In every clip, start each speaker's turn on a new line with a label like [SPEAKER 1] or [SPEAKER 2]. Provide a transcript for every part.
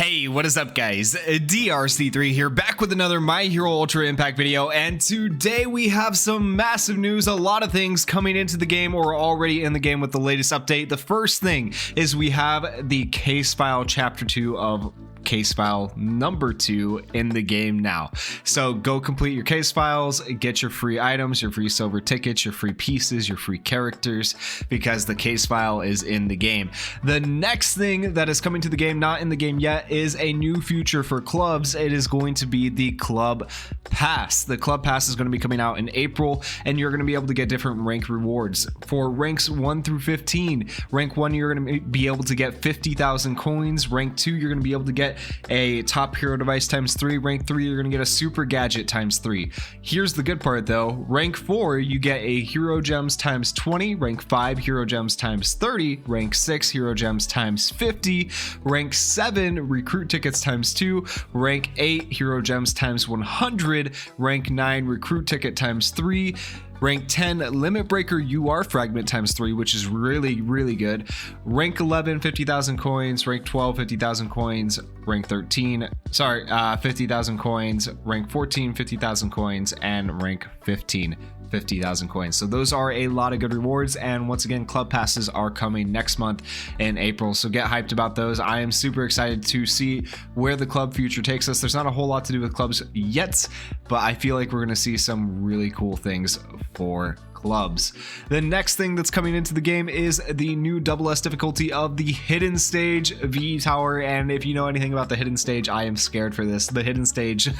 [SPEAKER 1] Hey, what is up guys? DRC3 here, back with another My Hero Ultra Impact video, and today we have some massive news, a lot of things coming into the game or already in the game with the latest update. The first thing is we have the case file chapter 2 of case file number 2 in the game now. So go complete your case files, get your free items, your free silver tickets, your free pieces, your free characters, because the case file is in the game. The next thing that is coming to the game, not in the game yet, is a new feature for clubs. It is going to be the Club Pass. The Club Pass is going to be coming out in April, and you're going to be able to get different rank rewards. For ranks 1 through 15, rank 1 you're going to be able to get 50,000 coins, rank 2 you're going to be able to get a top hero device times 3, rank 3 you're going to get a super gadget times 3. Here's the good part though, rank 4 you get a hero gems times 20, rank 5 hero gems times 30, rank 6 hero gems times 50, rank 7 recruit tickets times 2, rank 8 hero gems times 100, rank 9 recruit ticket times 3, rank 10 limit breaker UR fragment times 3, which is really good. Rank 11 50,000 coins, rank 12 50,000 coins, rank 13 50,000 coins, rank 14 50,000 coins, and rank 15 50,000 coins. So those are a lot of good rewards, and once again club passes are coming next month in April, so get hyped about those. I am super excited to see where the club future takes us. There's not a whole lot to do with clubs yet, but I feel like we're going to see some really cool things for clubs. The next thing that's coming into the game is the new double S difficulty of the hidden stage VE tower, and if you know anything about the hidden stage, I am scared for this. The hidden stage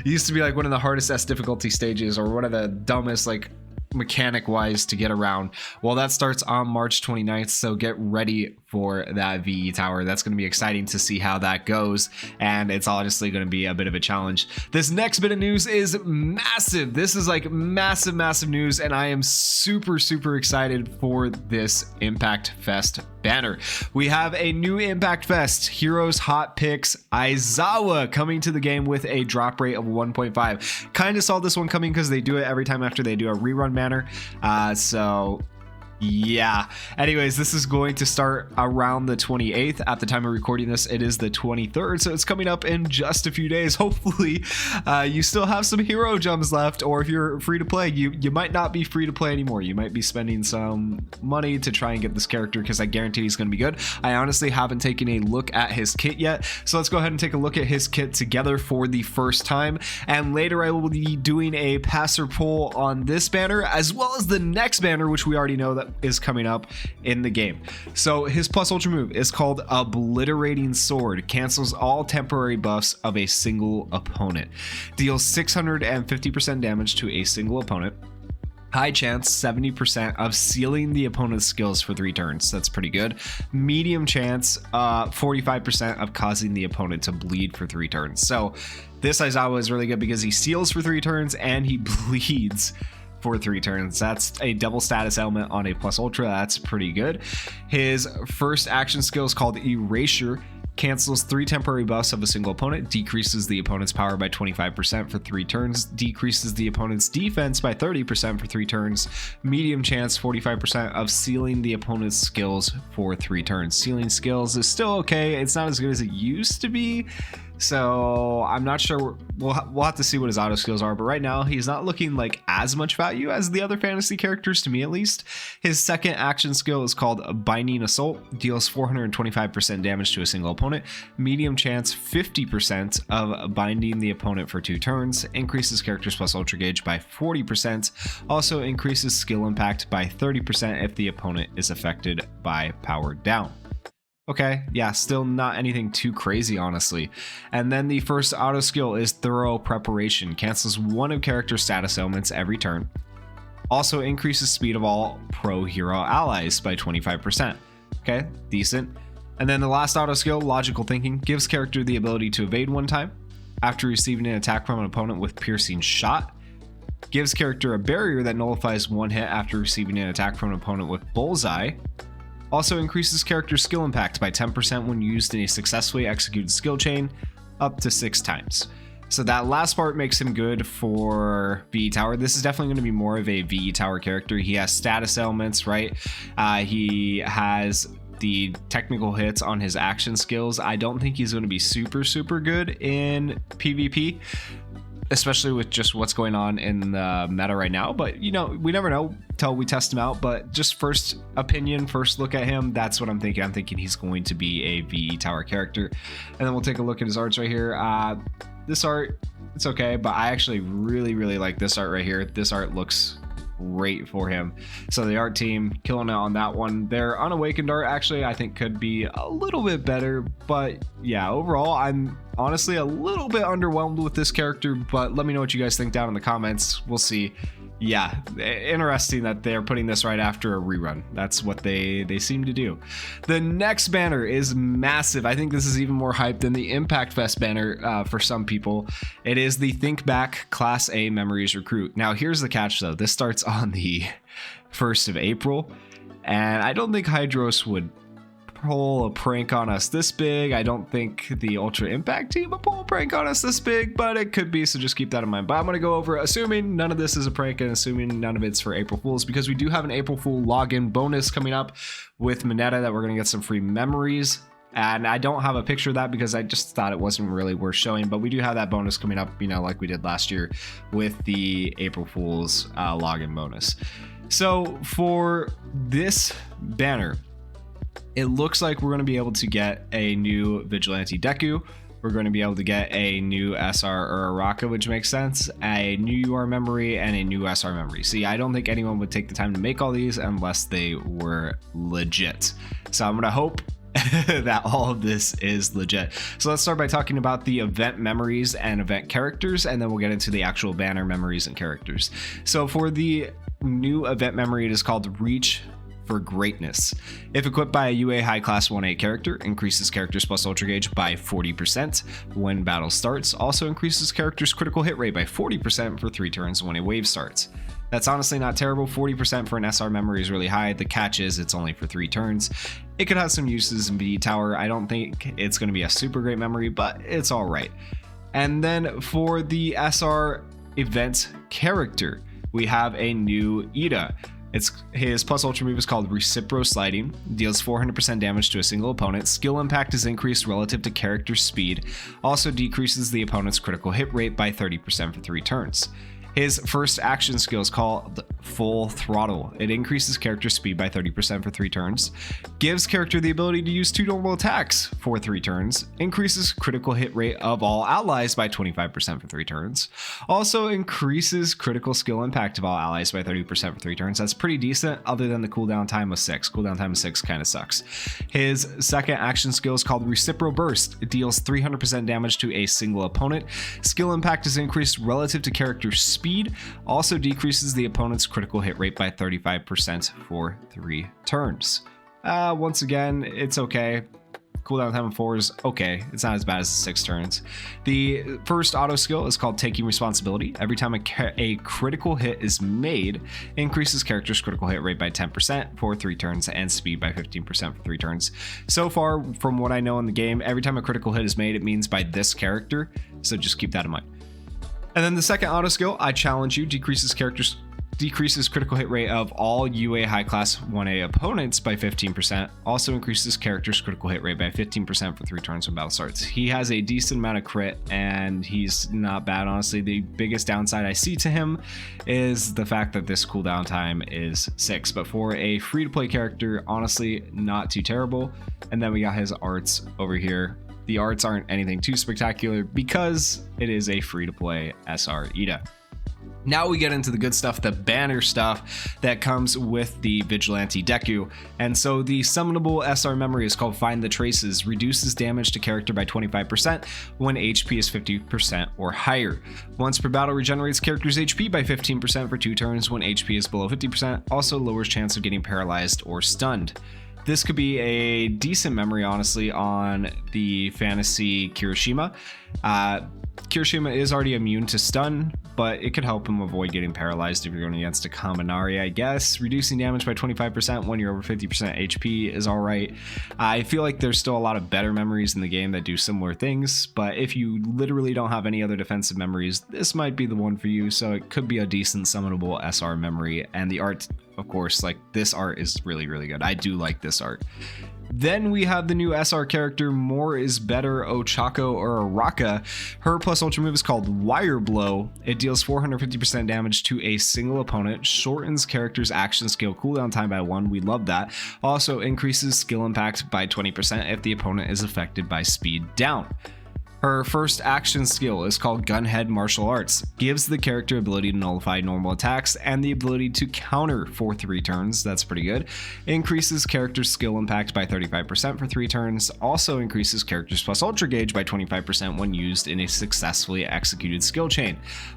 [SPEAKER 1] used to be like one of the hardest S difficulty stages, or one of the dumbest, like mechanic wise, to get around. Well, that starts on March 29th, so get ready for that VE tower. That's going to be exciting to see how that goes, and it's honestly going to be a bit of a challenge. This next bit of news is massive. This is like massive news, and I am super excited for this Impact Fest banner. We have a new Impact Fest Heroes Hot Picks Isawa coming to the game with a drop rate of 1.5. Kind of saw this one coming because they do it every time after they do a rerun banner. So yeah, anyways, this is going to start around the 28th. At the time of recording this, it is the 23rd, so it's coming up in just a few days. Hopefully you still have some hero gems left, or if you're free to play, you might not be free to play anymore. You might be spending some money to try and get this character, because I guarantee he's going to be good. I honestly haven't taken a look at his kit yet, so let's go ahead and take a look at his kit together for the first time, and later I will be doing a passer poll on this banner as well as the next banner, which we already know that is coming up in the game. So his plus ultra move is called Obliterating Sword, cancels all temporary buffs of a single opponent, deals 650% damage to a single opponent, high chance 70% of sealing the opponent's skills for 3 turns. That's pretty good. Medium chance 45% of causing the opponent to bleed for 3 turns. So this Isawa is really good because he seals for 3 turns and he bleeds for 3 turns. That's a double status element on a plus ultra. That's pretty good. His first action skill is called Erasure, cancels 3 temporary buffs of a single opponent, decreases the opponent's power by 25% for 3 turns, decreases the opponent's defense by 30% for 3 turns, medium chance 45% of sealing the opponent's skills for 3 turns. Sealing skills is still okay. It's not as good as it used to be, so I'm not sure. We'll have to see what his auto skills are, but right now he's not looking like as much value as the other fantasy characters, to me at least. His second action skill is called Binding Assault, deals 425% damage to a single opponent, medium chance 50% of binding the opponent for 2 turns, increases character's plus ultra gauge by 40%, also increases skill impact by 30% if the opponent is affected by power down. Okay, yeah, still not anything too crazy, honestly. And then the first auto skill is Thorough Preparation, cancels 1 of character status elements every turn, also increases speed of all pro hero allies by 25%. Okay, decent. And then the last auto skill, Logical Thinking, gives character the ability to evade 1 time after receiving an attack from an opponent with Piercing Shot, gives character a barrier that nullifies 1 hit after receiving an attack from an opponent with Bullseye, also increases character skill impact by 10% when used in a successfully executed skill chain up to 6 times. So that last part makes him good for VE Tower. This is definitely going to be more of a VE Tower character. He has status elements, right? He has the technical hits on his action skills, I don't think he's going to be super good in PvP, especially with just what's going on in the meta right now. But you know, we never know till we test him out. But just first opinion, first look at him, that's what I'm thinking. I'm thinking he's going to be a VE tower character. And then we'll take a look at his arts right here. This art, it's okay, but I actually really like this art right here. This art looks great for him. So the art team killing it on that one. Their unawakened art actually I think could be a little bit better, but yeah, overall I'm honestly a little bit underwhelmed with this character. But let me know what you guys think down in the comments. We'll see. Yeah, interesting that they're putting this right after a rerun. That's what they seem to do. The next banner is massive. I think this is even more hype than the Impact Fest banner for some people. It is the Think Back Class A Memories Recruit. Now here's the catch though. This starts on the 1st of April, and I don't think Hydros would pull a prank on us this big. I don't think the Ultra Impact team will pull a prank on us this big, but it could be, so just keep that in mind. But I'm going to go over, assuming none of this is a prank and assuming none of it's for April Fools, because we do have an April Fool login bonus coming up with Mineta that we're going to get some free memories. And I don't have a picture of that because I just thought it wasn't really worth showing, but we do have that bonus coming up, you know, like we did last year with the April Fools login bonus. So for this banner, it looks like we're going to be able to get a new Vigilante Deku. We're going to be able to get a new SR Uraraka, which makes sense, a new UR memory, and a new SR memory. See, I don't think anyone would take the time to make all these unless they were legit. So I'm going to hope that all of this is legit. So let's start by talking about the event memories and event characters, and then we'll get into the actual banner memories and characters. So for the new event memory, it is called Reach for Greatness. If equipped by a UA High Class 1A character, increases characters plus Ultra Gauge by 40% when battle starts. Also increases characters critical hit rate by 40% for 3 turns when a wave starts. That's honestly not terrible. 40% for an SR memory is really high. The catch is it's only for 3 turns. It could have some uses in VE Tower. I don't think it's going to be a super great memory, but it's all right. And then for the SR event character, we have a new Ida. His plus ultra move is called Recipro Sliding, deals 400% damage to a single opponent. Skill impact is increased relative to character speed, also decreases the opponent's critical hit rate by 30% for 3 turns. His first action skill is called Full Throttle. It increases character speed by 30% for 3 turns, gives character the ability to use 2 normal attacks for 3 turns, increases critical hit rate of all allies by 25% for 3 turns, also increases critical skill impact of all allies by 30% for 3 turns. That's pretty decent, other than the cooldown time of 6. Cooldown time of 6 kind of sucks. His second action skill is called Recipro Burst. It deals 300% damage to a single opponent. Skill impact is increased relative to character speed, also decreases the opponent's critical hit rate by 35% for 3 turns. Once again, it's okay. Cooldown time of 4 is okay. It's not as bad as 6 turns. The first auto skill is called Taking Responsibility. Every time a critical hit is made, increases character's critical hit rate by 10% for 3 turns and speed by 15% for 3 turns. So far, from what I know in the game, every time a critical hit is made, it means by this character. So just keep that in mind. And then the second auto skill, I Challenge You, decreases critical hit rate of all UA High Class 1A opponents by 15%, also increases character's critical hit rate by 15% for 3 turns when battle starts. He has a decent amount of crit, and he's not bad, honestly. The biggest downside I see to him is the fact that this cooldown time is 6, but for a free-to-play character, honestly, not too terrible. And then we got his arts over here. The arts aren't anything too spectacular because it is a free-to-play SR Ida. Now we get into the good stuff, the banner stuff that comes with the Vigilante Deku. And so the summonable SR memory is called Find the Traces, reduces damage to character by 25% when HP is 50% or higher. Once per battle, regenerates character's HP by 15% for 2 turns when HP is below 50%, also lowers chance of getting paralyzed or stunned. This could be a decent memory, honestly, on the fantasy Kirishima. Kirishima is already immune to stun, but it could help him avoid getting paralyzed if you're going against a Kaminari, I guess. Reducing damage by 25% when you're over 50% HP is alright. I feel like there's still a lot of better memories in the game that do similar things, but if you literally don't have any other defensive memories, this might be the one for you, so it could be a decent summonable SR memory. And the art, of course, like this art is really, really good. I do like this art. Then we have the new SR character, More is Better Ochako or Araka. Her plus ultra move is called Wire Blow. It deals 450% damage to a single opponent, shortens character's action skill cooldown time by 1. We love that. Also increases skill impact by 20% if the opponent is affected by speed down. Her first action skill is called Gunhead Martial Arts. Gives the character ability to nullify normal attacks and the ability to counter for 3 turns. That's pretty good. Increases character's skill impact by 35% for 3 turns. Also increases character's plus ultra gauge by 25% when used in a successfully executed skill chain.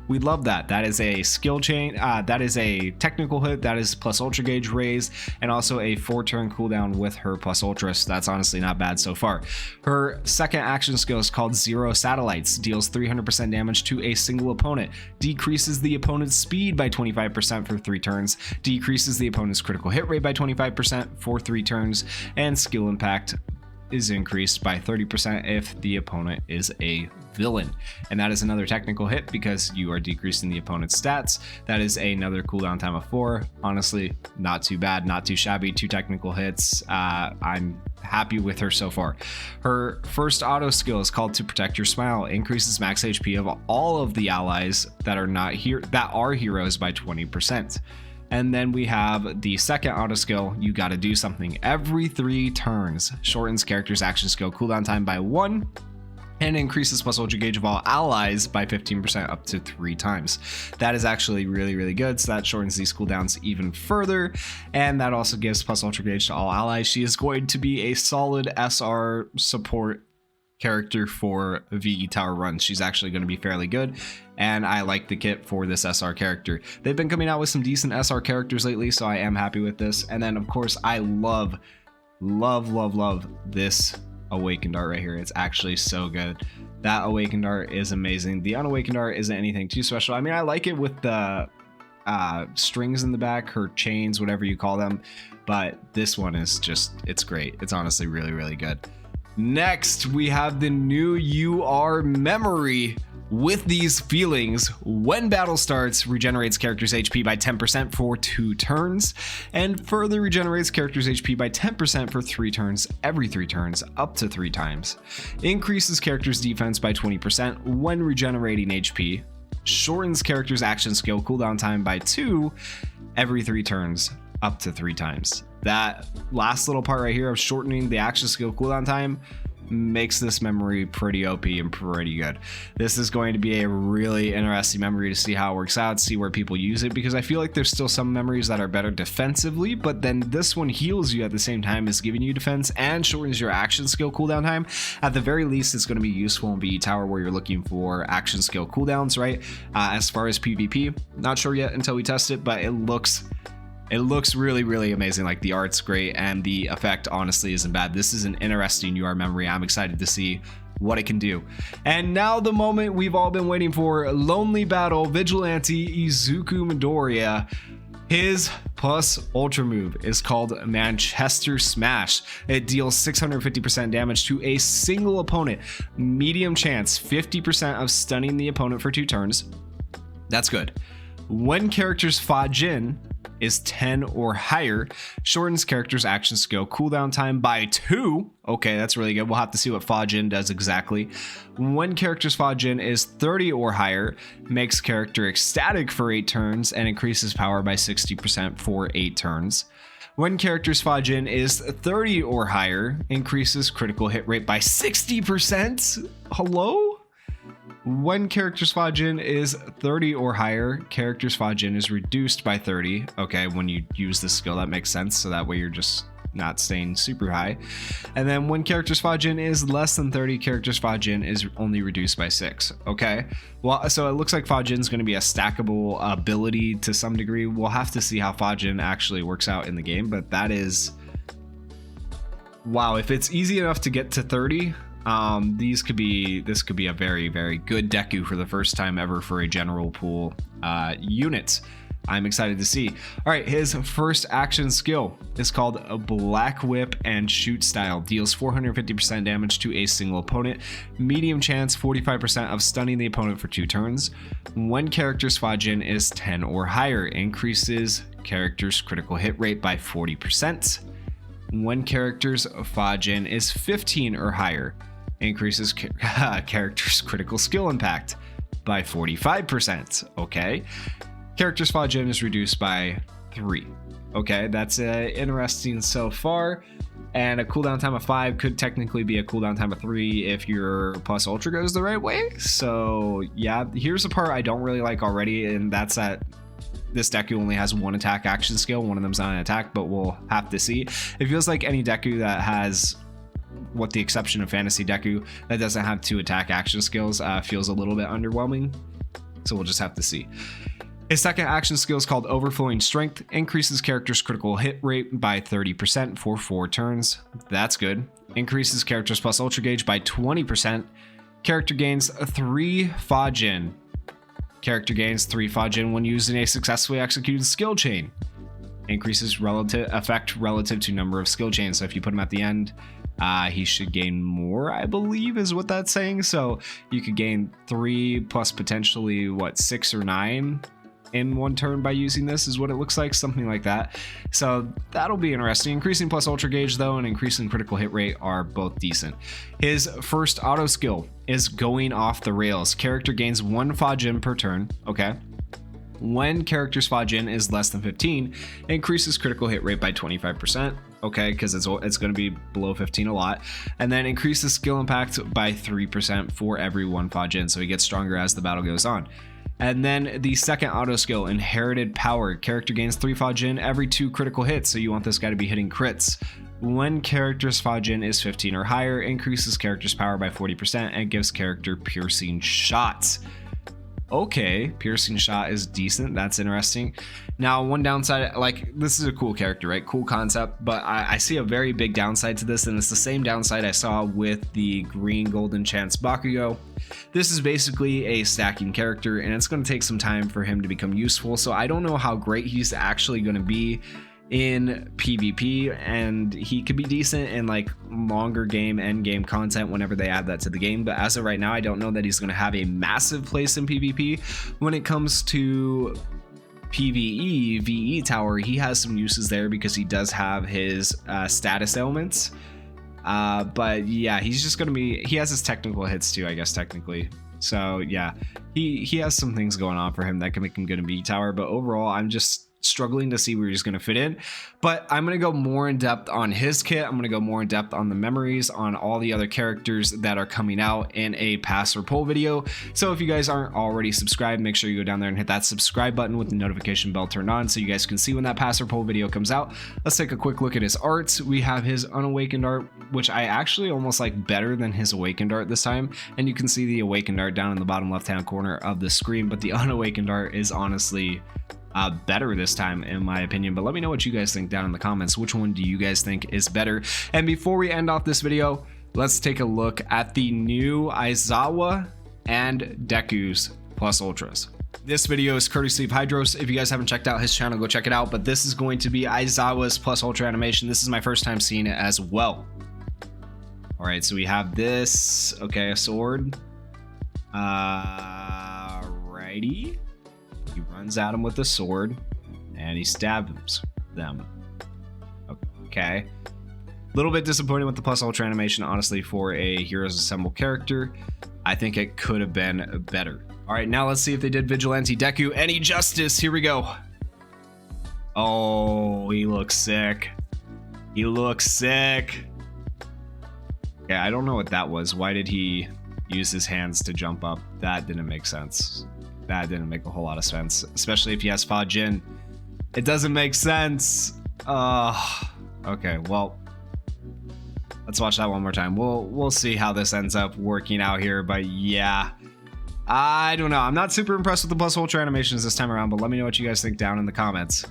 [SPEAKER 1] We love that. That is a skill chain. That is a technical hit. That is plus ultra gauge raise, and also a 4-turn cooldown with her plus ultra. So that's honestly not bad so far. Her second action skill is called Zero Satellites. Deals 300% damage to a single opponent. Decreases the opponent's speed by 25% for 3 turns. Decreases the opponent's critical hit rate by 25% for 3 turns. And skill impact is increased by 30% if the opponent is a villain. And that is another technical hit because you are decreasing the opponent's stats. That is another cooldown time of 4. Honestly, not too bad, not too shabby. 2 technical hits. I'm happy with her so far. Her first auto skill is called To Protect Your Smile. Increases max HP of all of the allies that are heroes by 20%. And then we have the second auto skill, You Gotta Do Something. Every 3 turns, shortens character's action skill cooldown time by 1, and increases plus ultra gauge of all allies by 15% up to 3 times. That is actually really, really good. So that shortens these cooldowns even further. And that also gives plus ultra gauge to all allies. She is going to be a solid SR support character for VE Tower runs. She's actually going to be fairly good, and I like the kit for this SR character. They've been coming out with some decent SR characters lately, so I am happy with this. And then of course I love this Awakened art right here. It's actually so good. That Awakened art is amazing. The Unawakened art isn't anything too special. I mean, I like it with the strings in the back, her chains, whatever you call them, but this one is just, it's great. It's honestly really, really good. Next, we have the new UR memory. With these feelings, when battle starts, regenerates character's HP by 10% for 2 turns, and further regenerates character's HP by 10% for 3 turns, every 3 turns, up to 3 times. Increases character's defense by 20% when regenerating HP. Shortens character's action skill cooldown time by 2 every 3 turns, up to 3 times. That last little part right here of shortening the action skill cooldown time makes this memory pretty OP and pretty good. This is going to be a really interesting memory to see how it works out, see where people use it, because I feel like there's still some memories that are better defensively, but then this one heals you at the same time as giving you defense and shortens your action skill cooldown time. At the very least, it's going to be useful in VE Tower where you're looking for action skill cooldowns, right? As far as PvP, not sure yet until we test it, but it looks really, really amazing. Like, the art's great and the effect honestly isn't bad. This is an interesting UR memory. I'm excited to see what it can do. And now the moment we've all been waiting for, Lonely Battle Vigilante Izuku Midoriya. His plus ultra move is called Manchester Smash. It deals 650% damage to a single opponent. Medium chance, 50% of stunning the opponent for 2 turns. That's good. When character's Fajin is 10 or higher, shortens character's action skill cooldown time by 2. Okay, that's really good. We'll have to see what Fajin does exactly. When character's Fajin is 30 or higher, makes character ecstatic for 8 turns and increases power by 60% for 8 turns. When character's Fajin is 30 or higher, increases critical hit rate by 60%. Hello? When character's Fajin is 30 or higher, character's Fajin is reduced by 30. Okay, when you use this skill, that makes sense. So that way you're just not staying super high. And then when character's Fajin is less than 30, character's Fajin is only reduced by 6. Okay, well, so it looks like Fajin is going to be a stackable ability to some degree. We'll have to see how Fajin actually works out in the game, but that is... wow, if it's easy enough to get to 30... this could be a very, very good Deku for the first time ever for a general pool unit. I'm excited to see. All right, his first action skill is called a Black Whip and Shoot Style. Deals 450% damage to a single opponent. Medium chance, 45% of stunning the opponent for 2 turns. When character's Fajin is 10 or higher, increases character's critical hit rate by 40%. when character's Fajin is 15 or higher. Increases character's critical skill impact by 45%. Okay. Character's Fajin is reduced by 3. Okay, that's interesting so far. And a cooldown time of 5 could technically be a cooldown time of 3 if your plus ultra goes the right way. So yeah, here's the part I don't really like already, and that's that this Deku only has 1 attack action skill. One of them's not an attack, but we'll have to see. It feels like any Deku that has, with the exception of Fantasy Deku, that doesn't have 2 attack action skills feels a little bit underwhelming. So we'll just have to see. His second action skill is called Overflowing Strength, increases character's critical hit rate by 30% for 4 turns. That's good. Increases character's plus ultra gauge by 20%. Character gains 3 Fajin. Character gains 3 Fajin when using a successfully executed skill chain. Increases relative effect relative to number of skill chains. So if you put him at the end, he should gain more, I believe is what that's saying. So you could gain 3 plus potentially, what, 6 or 9 in 1 turn by using this, is what it looks like, something like that. So that'll be interesting. Increasing plus ultra gauge though and increasing critical hit rate are both decent. His first auto skill is Going Off the Rails. Character gains 1 Fajin per turn. Okay. When character's Fajin is less than 15, it increases critical hit rate by 25%. Okay, because it's going to be below 15 a lot. And then increases skill impact by 3% for every 1 Fajin. So he gets stronger as the battle goes on. And then the second auto skill, Inherited Power. Character gains 3 Fajin every 2 critical hits, so you want this guy to be hitting crits. When character's Fajin is 15 or higher, increases character's power by 40% and gives character Piercing Shots. Okay, Piercing Shot is decent. That's interesting. Now, one downside, like, this is a cool character, right? Cool concept, but I see a very big downside to this, and it's the same downside I saw with the Green Golden Chance Bakugo. This is basically a stacking character, and it's going to take some time for him to become useful, so I don't know how great he's actually going to be in PvP, and he could be decent in like longer game end game content whenever they add that to the game, but as of right now I don't know that he's going to have a massive place in PvP. When it comes to PvE, VE Tower, he has some uses there because he does have his status elements, but yeah, he's just going to be, he has his technical hits too, I guess, technically. So yeah, he has some things going on for him that can make him good in VE Tower, but overall I'm just struggling to see where he's going to fit in. But I'm going to go more in depth on his kit. I'm going to go more in depth on the memories, on all the other characters that are coming out in a pass or pull video. So if you guys aren't already subscribed, make sure you go down there and hit that subscribe button with the notification bell turned on so you guys can see when that pass or pull video comes out. Let's take a quick look at his art. We have his Unawakened art, which I actually almost like better than his Awakened art this time. And you can see the Awakened art down in the bottom left hand corner of the screen, but the Unawakened art is honestly better this time in my opinion. But let me know what you guys think down in the comments. Which one do you guys think is better? And before we end off this video, let's take a look at the new Isawa and Deku's plus ultras. This video is courtesy of Hydros. If you guys haven't checked out his channel, go check it out. But this is going to be Aizawa's plus ultra animation. This is my first time seeing it as well. All right, so we have this, okay, a sword. Righty. He runs at him with the sword and he stabs them. Okay. A little bit disappointed with the plus ultra animation, honestly, for a Heroes Assemble character. I think it could have been better. All right, now let's see if they did Vigilante Deku any justice. Here we go. Oh, he looks sick. He looks sick. Yeah, I don't know what that was. Why did he use his hands to jump up? That didn't make sense. That didn't make a whole lot of sense, especially if he has Fajin. It doesn't make sense. Okay, well, let's watch that one more time. We'll see how this ends up working out here, but yeah, I don't know. I'm not super impressed with the plus ultra animations this time around, but let me know what you guys think down in the comments.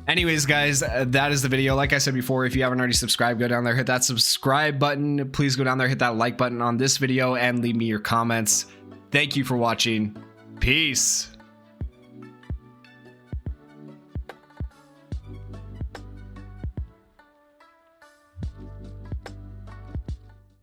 [SPEAKER 1] Anyways, guys, that is the video. Like I said before, if you haven't already subscribed, go down there, hit that subscribe button. Please go down there, hit that like button on this video, and leave me your comments. Thank you for watching. Peace.